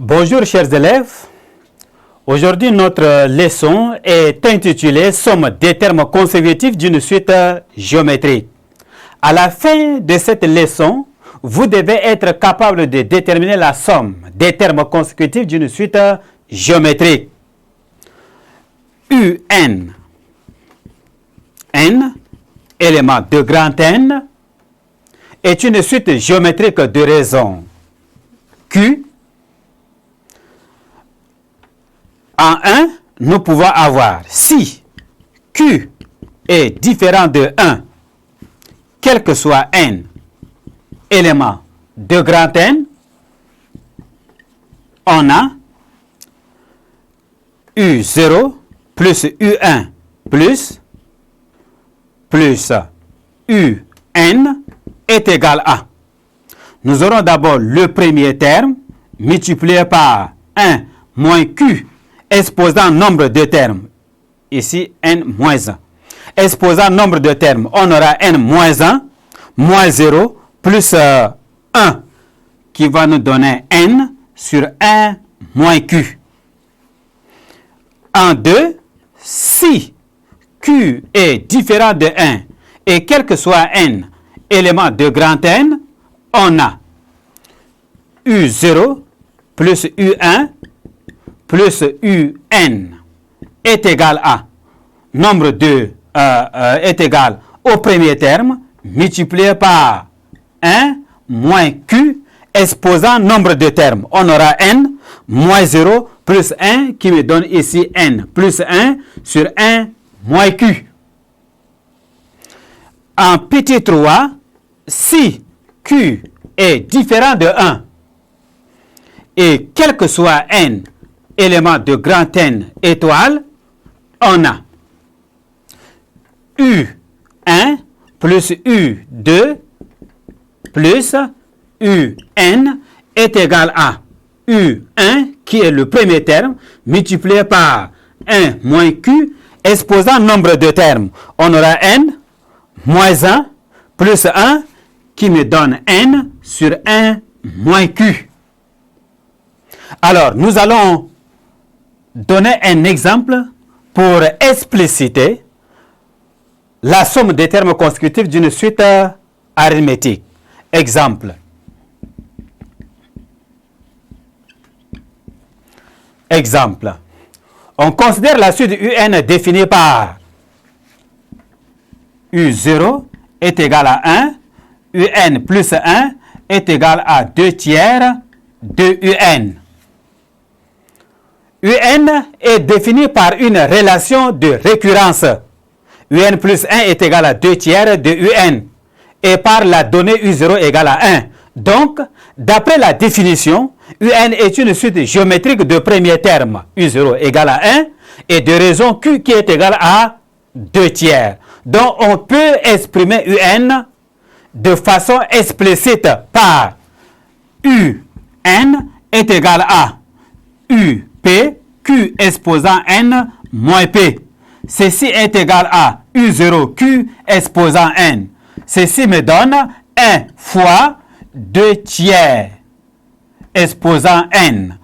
Bonjour chers élèves, aujourd'hui notre leçon est intitulée Somme des termes consécutifs d'une suite géométrique. À la fin de cette leçon, vous devez être capable de déterminer la somme des termes consécutifs d'une suite géométrique. UN, N, élément de grand N, est une suite géométrique de raisons Q. En 1, nous pouvons avoir si Q est différent de 1, quel que soit N, élément de grand N, on a U0 plus U1 plus UN est égal à. Nous aurons d'abord le premier terme multiplié par 1 moins Q exposant nombre de termes. Ici, N moins 1. Exposant nombre de termes, on aura N moins 1, moins 0, plus 1, qui va nous donner N sur 1 moins Q. En 2, si Q est différent de 1, et quel que soit N, élément de grand N, on a U0 plus U1 plus UN est égal à nombre 2 est égal au premier terme multiplié par 1 moins Q exposant nombre de termes. On aura N moins 0 plus 1 qui me donne ici N plus 1 sur 1 moins Q. En petit 3, si Q est différent de 1 et quel que soit N, élément de grand N étoile, on a U1 plus U2 plus UN est égal à U1 qui est le premier terme multiplié par 1 moins Q exposant nombre de termes. On aura N moins 1 plus 1 qui me donne N sur 1 moins Q. Alors, nous allons donner un exemple pour expliciter la somme des termes consécutifs d'une suite arithmétique. Exemple. Exemple. On considère la suite UN définie par U0 est égal à 1, UN plus 1 est égal à 2 tiers de UN. UN est défini par une relation de récurrence. UN plus 1 est égal à 2 tiers de UN et par la donnée U0 égale à 1. Donc, d'après la définition, UN est une suite géométrique de premier terme U0 égale à 1 et de raison Q qui est égale à 2 tiers. Donc, on peut exprimer UN de façon explicite par UN est égal à UP Q exposant N moins P. Ceci est égal à U0 Q exposant N. Ceci me donne 1 fois 2 tiers exposant N.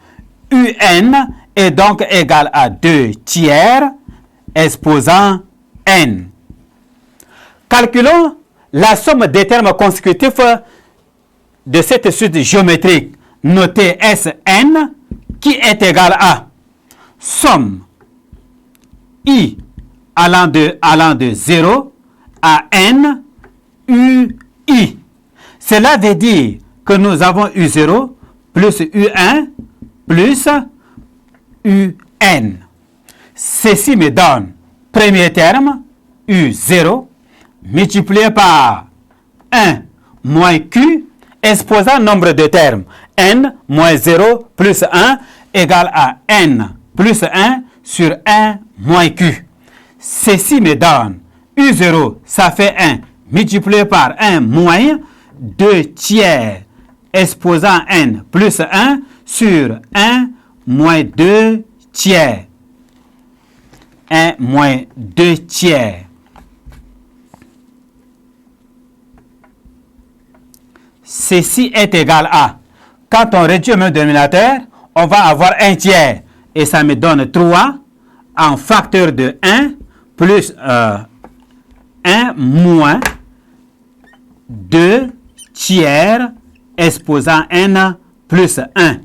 UN est donc égal à 2 tiers exposant N. Calculons la somme des termes consécutifs de cette suite géométrique notée Sn qui est égale à somme I allant de 0 à N UI. Cela veut dire que nous avons U0 plus U1 plus UN. Ceci me donne premier terme U0 multiplié par 1 moins Q exposant nombre de termes N moins 0 plus 1 égale à N plus 1 sur 1 moins Q. Ceci me donne U0, ça fait 1, multiplié par 1 moins 2 tiers exposant N plus 1 sur 1 moins 2 tiers. 1 moins 2 tiers. Ceci est égal à, quand on réduit au même dénominateur, on va avoir un tiers. Et ça me donne 3 en facteur de 1 plus 1 moins 2 tiers exposant n plus 1.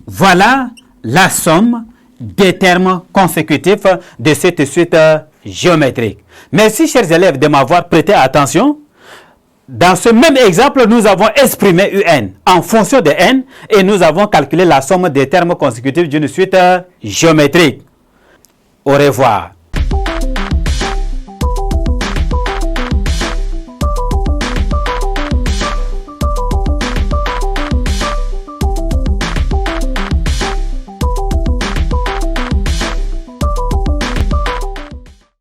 Voilà la somme des termes consécutifs de cette suite géométrique. Merci, chers élèves, de m'avoir prêté attention. Dans ce même exemple, nous avons exprimé un en fonction de n et nous avons calculé la somme des termes consécutifs d'une suite géométrique. Au revoir.